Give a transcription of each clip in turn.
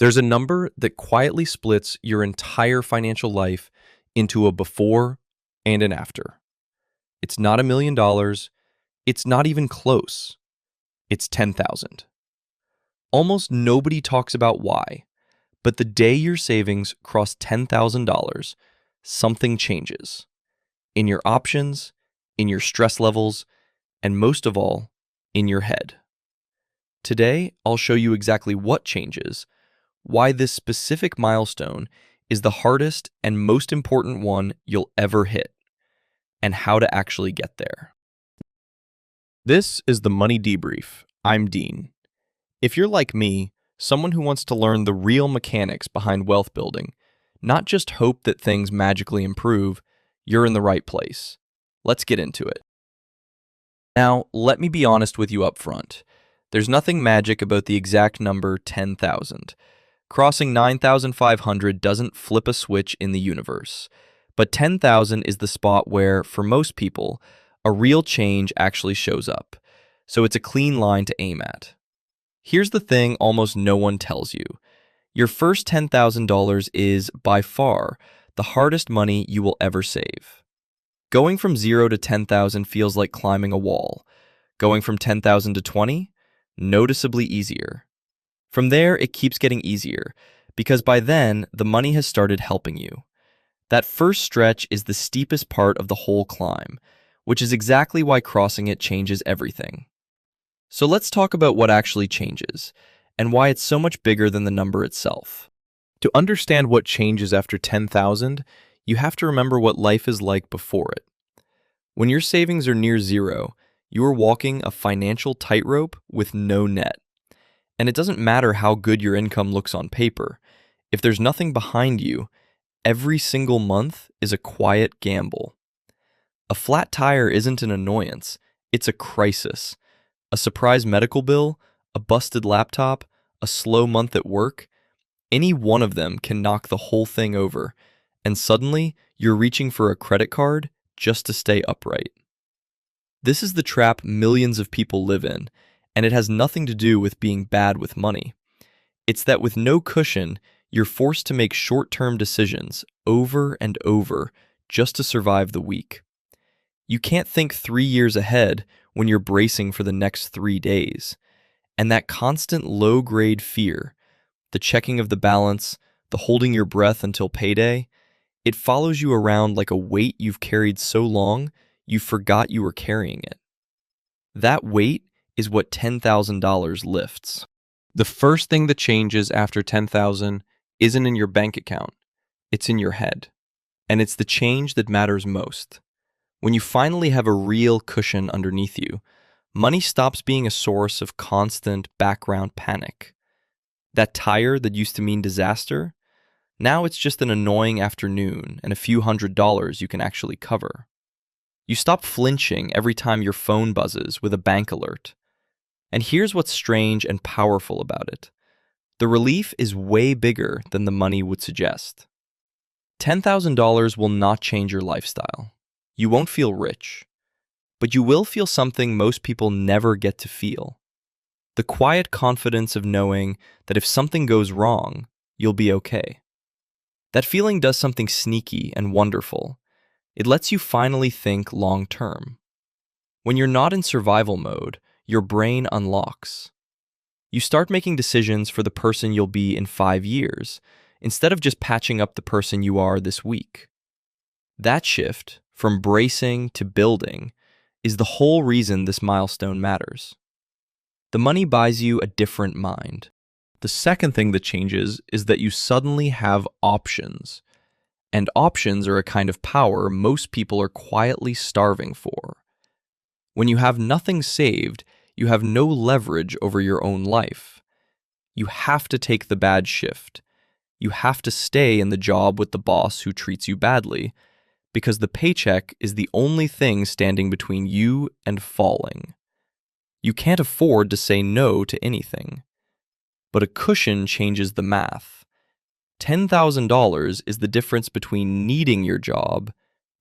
There's a number that quietly splits your entire financial life into a before and an after. It's not $1 million. It's not even close. It's 10,000. Almost nobody talks about why, but the day your savings cross $10,000, something changes. In your options, in your stress levels, and most of all, in your head. Today, I'll show you exactly what changes, why this specific milestone is the hardest and most important one you'll ever hit, and how to actually get there. This is the Money Debrief. I'm Dean. If you're like me, someone who wants to learn the real mechanics behind wealth building, not just hope that things magically improve, you're in the right place. Let's get into it. Now, let me be honest with you up front. There's nothing magic about the exact number 10,000. Crossing 9,500 doesn't flip a switch in the universe. But 10,000 is the spot where, for most people, a real change actually shows up. So it's a clean line to aim at. Here's the thing almost no one tells you. Your first $10,000 is, by far, the hardest money you will ever save. Going from 0 to 10,000 feels like climbing a wall. Going from 10,000 to 20? Noticeably easier. From there, it keeps getting easier, because by then, the money has started helping you. That first stretch is the steepest part of the whole climb, which is exactly why crossing it changes everything. So let's talk about what actually changes, and why it's so much bigger than the number itself. To understand what changes after 10,000, you have to remember what life is like before it. When your savings are near zero, you are walking a financial tightrope with no net. And it doesn't matter how good your income looks on paper. If there's nothing behind you, every single month is a quiet gamble. A flat tire isn't an annoyance, it's a crisis. A surprise medical bill, a busted laptop, a slow month at work, any one of them can knock the whole thing over, and suddenly you're reaching for a credit card just to stay upright. This is the trap millions of people live in, and it has nothing to do with being bad with money. It's that with no cushion, you're forced to make short-term decisions over and over just to survive the week. You can't think 3 years ahead when you're bracing for the next 3 days. And that constant low-grade fear, the checking of the balance, the holding your breath until payday, it follows you around like a weight you've carried so long you forgot you were carrying it. That weight is what $10,000 lifts. The first thing that changes after 10,000 isn't in your bank account, it's in your head. And it's the change that matters most. When you finally have a real cushion underneath you, money stops being a source of constant background panic. That tire that used to mean disaster, now it's just an annoying afternoon and a few $100s you can actually cover. You stop flinching every time your phone buzzes with a bank alert. And here's what's strange and powerful about it. The relief is way bigger than the money would suggest. $10,000 will not change your lifestyle. You won't feel rich, but you will feel something most people never get to feel. The quiet confidence of knowing that if something goes wrong, you'll be okay. That feeling does something sneaky and wonderful. It lets you finally think long term. When you're not in survival mode, your brain unlocks. You start making decisions for the person you'll be in 5 years, instead of just patching up the person you are this week. That shift, from bracing to building, is the whole reason this milestone matters. The money buys you a different mind. The second thing that changes is that you suddenly have options. And options are a kind of power most people are quietly starving for. When you have nothing saved, you have no leverage over your own life. You have to take the bad shift. You have to stay in the job with the boss who treats you badly, because the paycheck is the only thing standing between you and falling. You can't afford to say no to anything. But a cushion changes the math. $10,000 is the difference between needing your job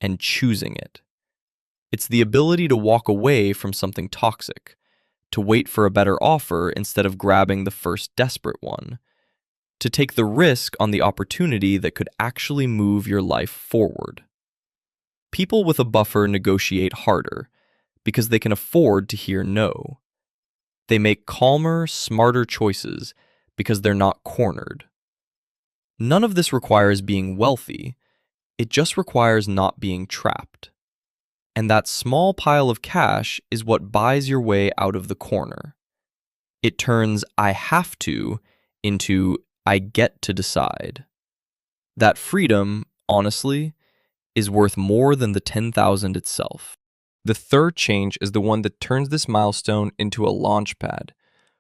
and choosing it. It's the ability to walk away from something toxic, to wait for a better offer instead of grabbing the first desperate one, to take the risk on the opportunity that could actually move your life forward. People with a buffer negotiate harder because they can afford to hear no. They make calmer, smarter choices because they're not cornered. None of this requires being wealthy, it just requires not being trapped. And that small pile of cash is what buys your way out of the corner. It turns "I have to" into "I get to decide." That freedom, honestly, is worth more than the 10,000 itself. The third change is the one that turns this milestone into a launch pad.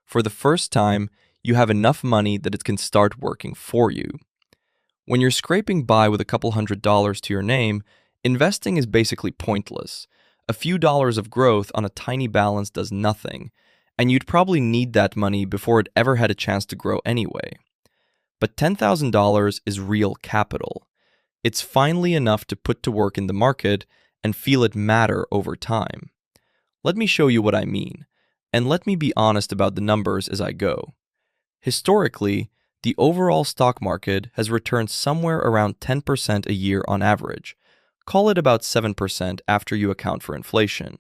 For the first time, you have enough money that it can start working for you. When you're scraping by with a couple $100s to your name, investing is basically pointless. A few dollars of growth on a tiny balance does nothing, and you'd probably need that money before it ever had a chance to grow anyway. But $10,000 is real capital. It's finally enough to put to work in the market and feel it matter over time. Let me show you what I mean, and let me be honest about the numbers as I go. Historically, the overall stock market has returned somewhere around 10% a year on average. Call it about 7% after you account for inflation.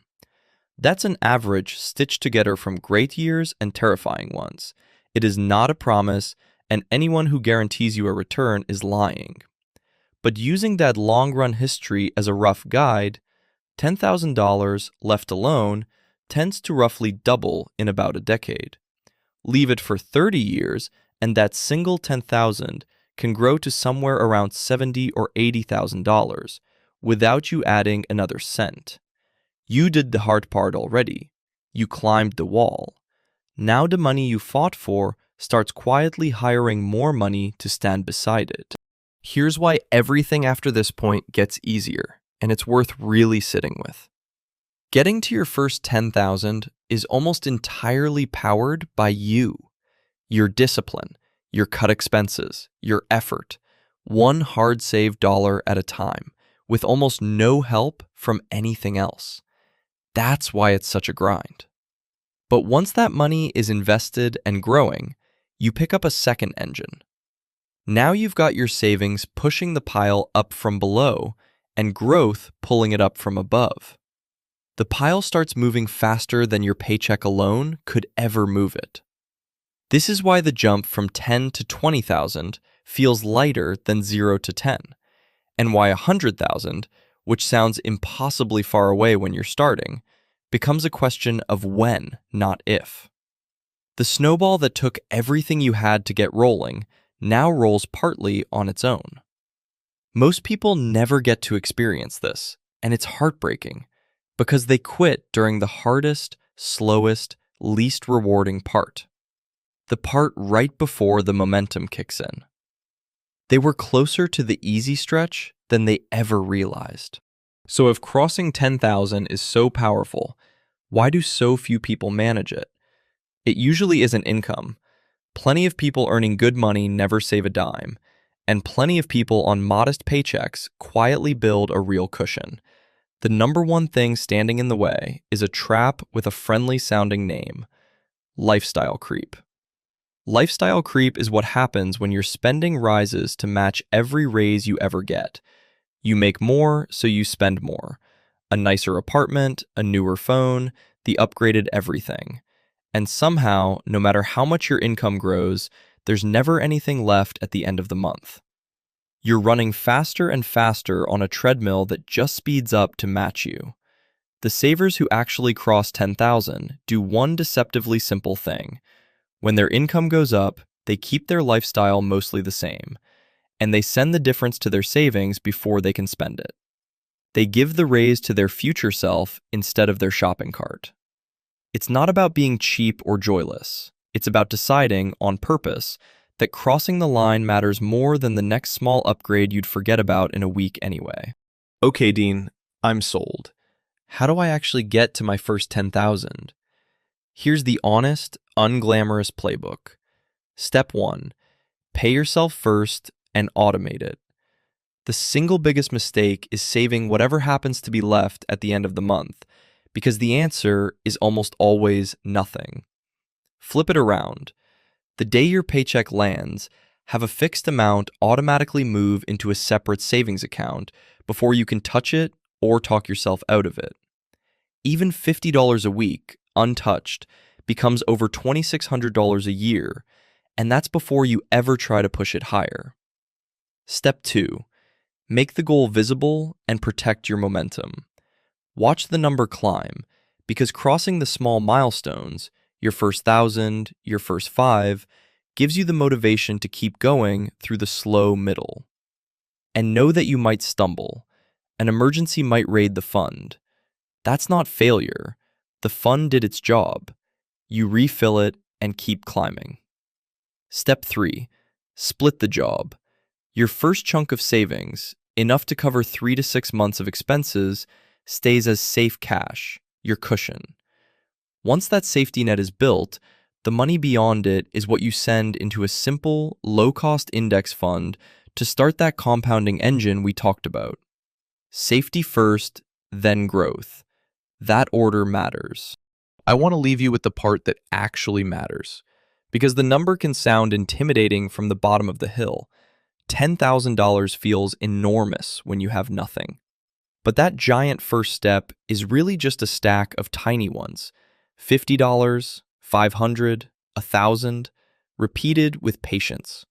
That's an average stitched together from great years and terrifying ones. It is not a promise, and anyone who guarantees you a return is lying. But using that long-run history as a rough guide, $10,000 left alone tends to roughly double in about a decade. Leave it for 30 years, and that single 10,000 can grow to somewhere around $70,000 or $80,000 without you adding another cent. You did the hard part already. You climbed the wall. Now the money you fought for starts quietly hiring more money to stand beside it. Here's why everything after this point gets easier, and it's worth really sitting with. Getting to your first 10,000 is almost entirely powered by you. Your discipline, your cut expenses, your effort, one hard-saved dollar at a time, with almost no help from anything else. That's why it's such a grind. But once that money is invested and growing, you pick up a second engine. Now you've got your savings pushing the pile up from below and growth pulling it up from above. The pile starts moving faster than your paycheck alone could ever move it. This is why the jump from 10 to 20,000 feels lighter than 0 to 10, and why 100,000, which sounds impossibly far away when you're starting, becomes a question of when, not if. The snowball that took everything you had to get rolling now rolls partly on its own. Most people never get to experience this, and it's heartbreaking, because they quit during the hardest, slowest, least rewarding part. The part right before the momentum kicks in. They were closer to the easy stretch than they ever realized. So if crossing 10,000 is so powerful, why do so few people manage it? It usually isn't income. Plenty of people earning good money never save a dime, and plenty of people on modest paychecks quietly build a real cushion. The number one thing standing in the way is a trap with a friendly-sounding name: lifestyle creep. Lifestyle creep is what happens when your spending rises to match every raise you ever get. You make more, so you spend more. A nicer apartment, a newer phone, the upgraded everything. And somehow, no matter how much your income grows, there's never anything left at the end of the month. You're running faster and faster on a treadmill that just speeds up to match you. The savers who actually cross 10,000 do one deceptively simple thing. When their income goes up, they keep their lifestyle mostly the same, and they send the difference to their savings before they can spend it. They give the raise to their future self instead of their shopping cart. It's not about being cheap or joyless. It's about deciding, on purpose, that crossing the line matters more than the next small upgrade you'd forget about in a week anyway. Okay, Dean, I'm sold. How do I actually get to my first 10,000? Here's the honest, un-glamorous playbook. Step 1. Pay yourself first and automate it. The single biggest mistake is saving whatever happens to be left at the end of the month, because the answer is almost always nothing. Flip it around. The day your paycheck lands, have a fixed amount automatically move into a separate savings account before you can touch it or talk yourself out of it. Even $50 a week, untouched, becomes over $2,600 a year, and that's before you ever try to push it higher. Step 2. Make the goal visible and protect your momentum. Watch the number climb, because crossing the small milestones, your first 1,000, your first 5, gives you the motivation to keep going through the slow middle. And know that you might stumble. An emergency might raid the fund. That's not failure. The fund did its job. You refill it and keep climbing. Step 3. Split the job. Your first chunk of savings, enough to cover 3 to 6 months of expenses, stays as safe cash, your cushion. Once that safety net is built, the money beyond it is what you send into a simple, low-cost index fund to start that compounding engine we talked about. Safety first, then growth. That order matters. I want to leave you with the part that actually matters, because the number can sound intimidating from the bottom of the hill. $10,000 feels enormous when you have nothing. But that giant first step is really just a stack of tiny ones. $50, $500, $1,000, repeated with patience.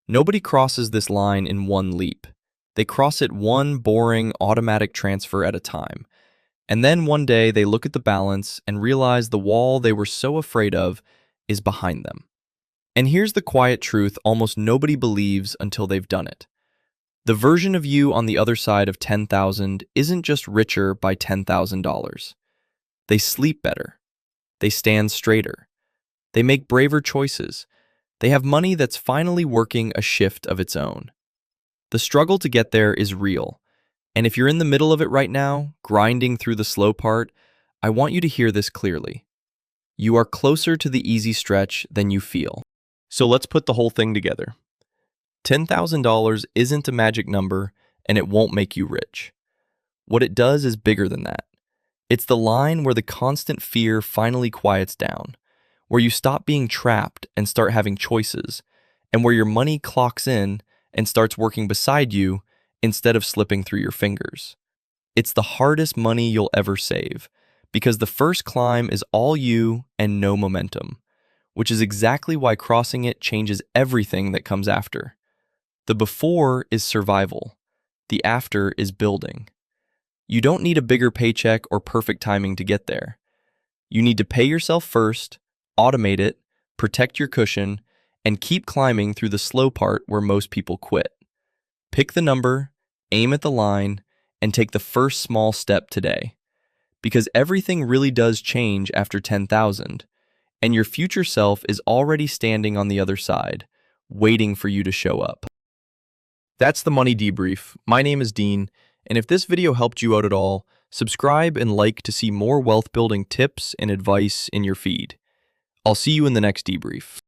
Nobody crosses this line in one leap. They cross it one boring automatic transfer at a time. And then one day they look at the balance and realize the wall they were so afraid of is behind them. And here's the quiet truth almost nobody believes until they've done it. The version of you on the other side of 10,000 isn't just richer by $10,000. They sleep better. They stand straighter. They make braver choices. They have money that's finally working a shift of its own. The struggle to get there is real. And if you're in the middle of it right now, grinding through the slow part, I want you to hear this clearly. You are closer to the easy stretch than you feel. So let's put the whole thing together. $10,000 isn't a magic number, and it won't make you rich. What it does is bigger than that. It's the line where the constant fear finally quiets down, where you stop being trapped and start having choices, and where your money clocks in and starts working beside you instead of slipping through your fingers. It's the hardest money you'll ever save, because the first climb is all you and no momentum, which is exactly why crossing it changes everything that comes after. The before is survival. The after is building. You don't need a bigger paycheck or perfect timing to get there. You need to pay yourself first, automate it, protect your cushion, and keep climbing through the slow part where most people quit. Pick the number, aim at the line, and take the first small step today. Because everything really does change after 10,000, and your future self is already standing on the other side, waiting for you to show up. That's the Money Debrief. My name is Dean, and if this video helped you out at all, subscribe and like to see more wealth building tips and advice in your feed. I'll see you in the next debrief.